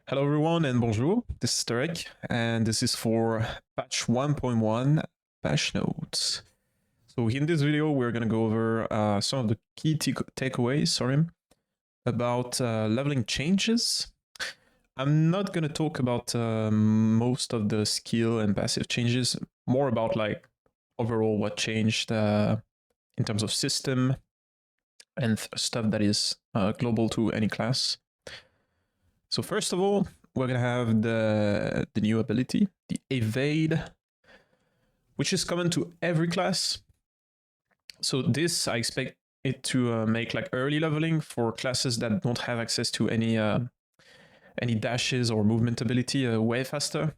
Hello everyone and bonjour, this is Tarek and this is for patch 1.1 patch notes. So in this video we're going to go over some of the key takeaways about leveling changes. I'm not going to talk about most of the skill and passive changes, more about like overall what changed in terms of system and stuff that is global to any class. So first of all, we're gonna have the new ability, the Evade, which is common to every class. So this, I expect it to make like early leveling for classes that don't have access to any dashes or movement ability way faster.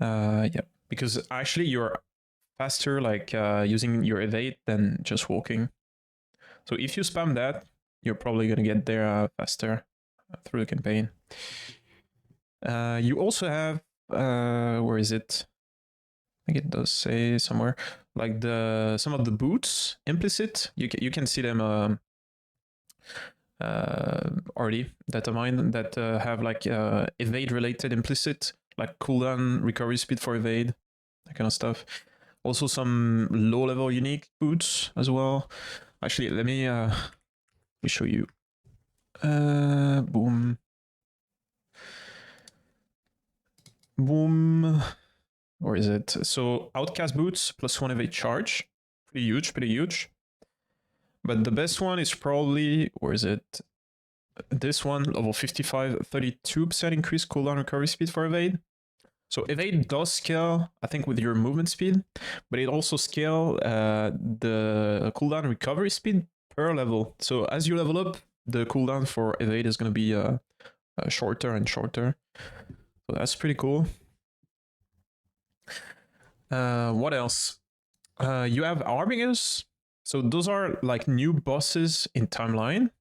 Yeah, because actually you're faster like using your Evade than just walking. So if you spam that, you're probably gonna get there faster through the campaign. You also have where is it? I think it does say somewhere like some of the boots implicit. You can see them already data mine that have like evade related implicit, like cooldown, recovery speed for evade, that kind of stuff. Also some low level unique boots as well. Actually, let me show you. Boom. Boom. Or is it? So Outcast boots plus 1 evade charge. Pretty huge. But the best one is probably, or is it? This one, level 55, 32% increased cooldown recovery speed for evade. So evade does scale, I think, with your movement speed, but it also scale the cooldown recovery speed per level. So as you level up, the cooldown for evade is going to be shorter and shorter. So that's pretty cool. What else? You have Harbingers. So those are like new bosses in timeline.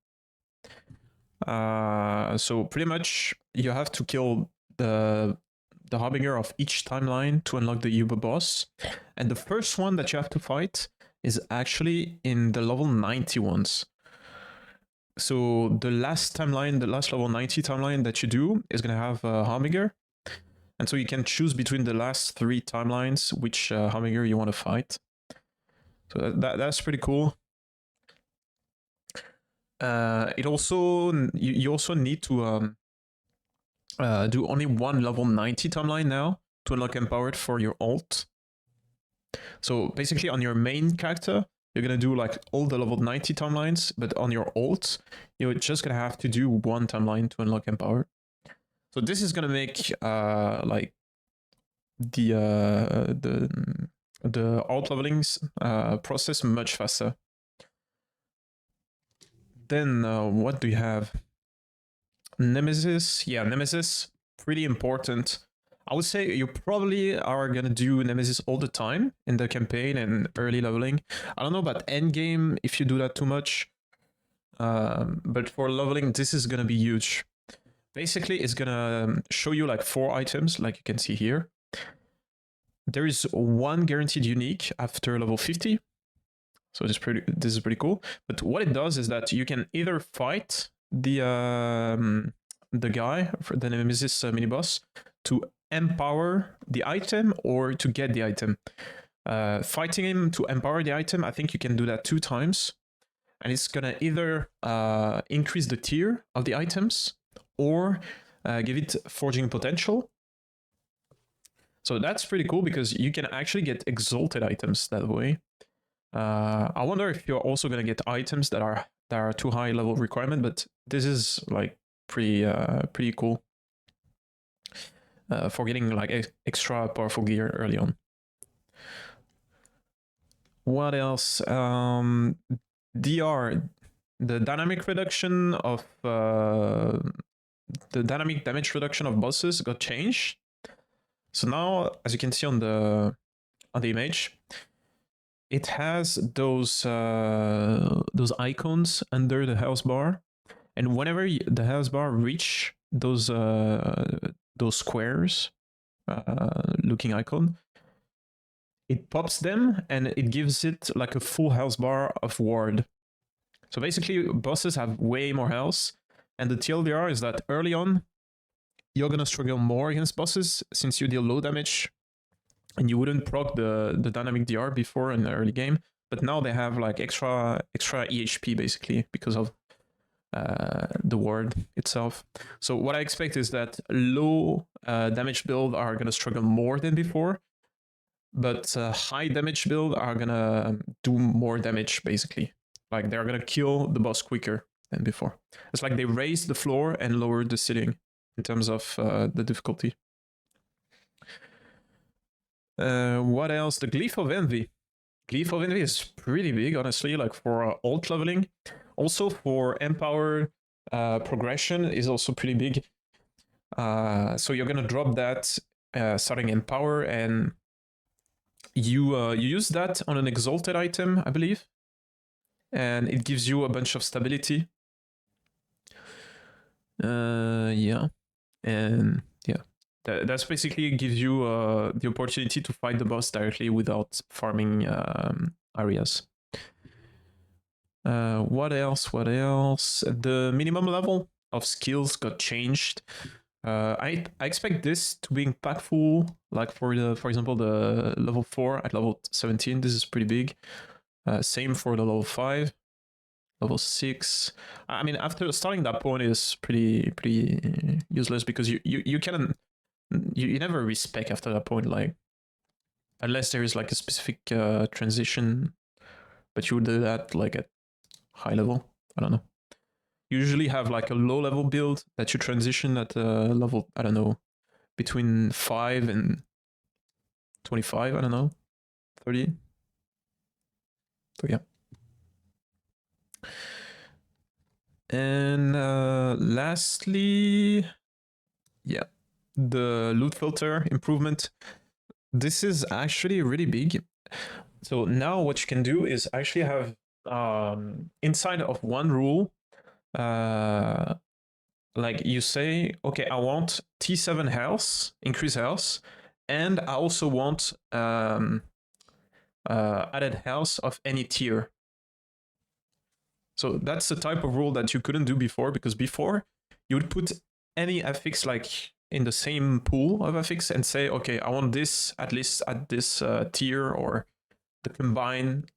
So pretty much you have to kill the Harbinger of each timeline to unlock the Yuba boss. And the first one that you have to fight is actually in the level 90 ones. So the last timeline, the last level 90 timeline that you do is going to have a Harbinger. And so you can choose between the last 3 timelines which Harbinger you want to fight. So that's pretty cool. It also you also need to do only one level 90 timeline now to unlock Empowered for your ult. So basically on your main character, you're gonna do like all the level 90 timelines, but on your ult, you're just gonna have to do one timeline to unlock Empowered. So this is gonna make like the alt levelings process much faster. Then what do you have? Nemesis. Yeah, Nemesis, pretty important. I would say you probably are gonna do Nemesis all the time in the campaign and early leveling. I don't know about endgame if you do that too much, but for leveling, this is gonna be huge. Basically, it's gonna show you like 4 items, like you can see here. There is 1 guaranteed unique after level 50, so this is pretty cool. But what it does is that you can either fight the guy for the Nemesis mini boss to empower the item or to get the item. Fighting him to empower the item, I think you can do that 2 times, and it's gonna either increase the tier of the items or give it forging potential. So that's pretty cool because you can actually get exalted items that way. I wonder if you're also gonna get items that are too high level requirement, but this is like pretty cool for getting like extra powerful gear early on. What else? DR, the dynamic reduction of the dynamic damage reduction of bosses got changed. So now, as you can see on the image, it has those icons under the health bar, and whenever the health bar reach those squares looking icon, it pops them and it gives it like a full health bar of ward. So basically, bosses have way more health, and the TLDR is that early on you're gonna struggle more against bosses since you deal low damage, and you wouldn't proc the dynamic DR before in the early game. But now they have like extra EHP basically because of the ward itself. So what I expect is that low damage build are gonna struggle more than before, but high damage build are gonna do more damage basically. Like they're gonna kill the boss quicker than before. It's like they raised the floor and lowered the ceiling in terms of the difficulty. What else? The Glyph of Envy. Glyph of Envy is pretty big, honestly, like for alt leveling. Also for Empower progression is also pretty big. So you're gonna drop that starting Empower, and you use that on an Exalted item, I believe. And it gives you a bunch of stability. Yeah. And yeah. That's basically gives you the opportunity to fight the boss directly without farming areas. What else? What else? The minimum level of skills got changed. I expect this to be impactful, like for example the level 4 at level 17. This is pretty big. Same for the level 5, level 6. I mean, after starting that point is pretty useless because you can you never respec after that point, like unless there is like a specific transition, but you would do that like at high level. I don't know. You usually have like a low level build that you transition at level, I don't know, between 5 and 25, I don't know, 30. So yeah. And lastly, yeah, the loot filter improvement. This is actually really big. So now what you can do is actually have inside of one rule, like you say, okay, I want T7 health, increase health, and I also want added health of any tier. So that's the type of rule that you couldn't do before, because before you would put any affix like in the same pool of affix and say, okay, I want this at least at this tier, or the combined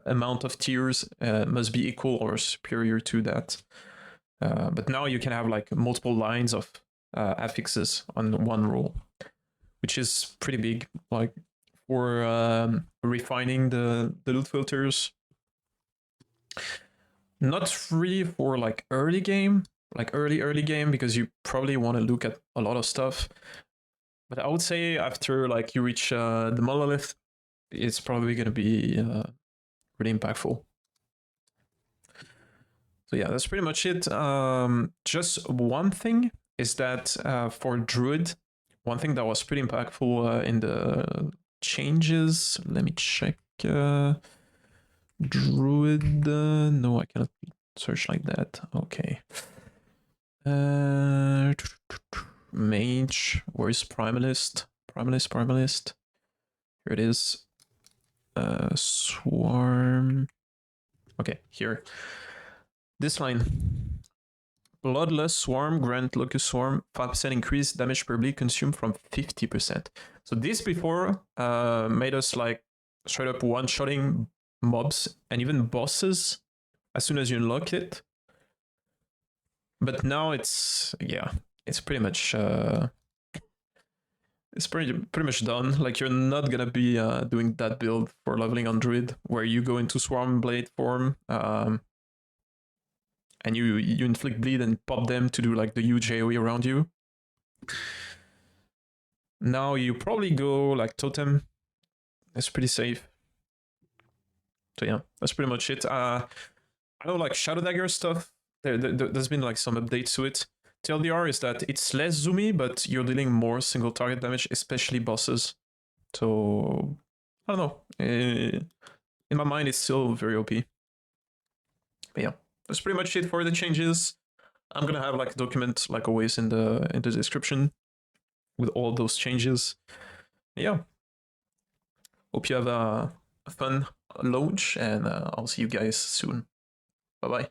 amount of tiers must be equal or superior to that. But now you can have like multiple lines of affixes on one rule, which is pretty big, like for refining the loot filters. Not really for like early game, like early game, because you probably want to look at a lot of stuff. But I would say after like you reach the monolith, it's probably going to be really impactful. So yeah, that's pretty much it. Just one thing is that for Druid, one thing that was pretty impactful in the changes, let me check. Druid, no, I cannot search like that. Okay. Mage, where's Primalist? Primalist. Here it is. Swarm. Okay, here. This line. Bloodlust Swarm, grant Locust Swarm, 5% increase damage per bleed consumed from 50%. So this before made us like straight up one-shotting mobs and even bosses as soon as you unlock it. But now it's, yeah, it's pretty much it's pretty much done. Like you're not gonna be doing that build for leveling on Druid, where you go into Swarm Blade form and you inflict bleed and pop them to do like the huge AoE around you. Now you probably go like Totem. It's pretty safe. So yeah, that's pretty much it. I know like Shadow Dagger stuff, there's been like some updates to it. TLDR is that it's less zoomy, but you're dealing more single target damage, especially bosses. So I don't know. In my mind, it's still very OP. But yeah, that's pretty much it for the changes. I'm gonna have like a document, like always, in the description with all those changes. Yeah. Hope you have a fun launch, and I'll see you guys soon. Bye bye.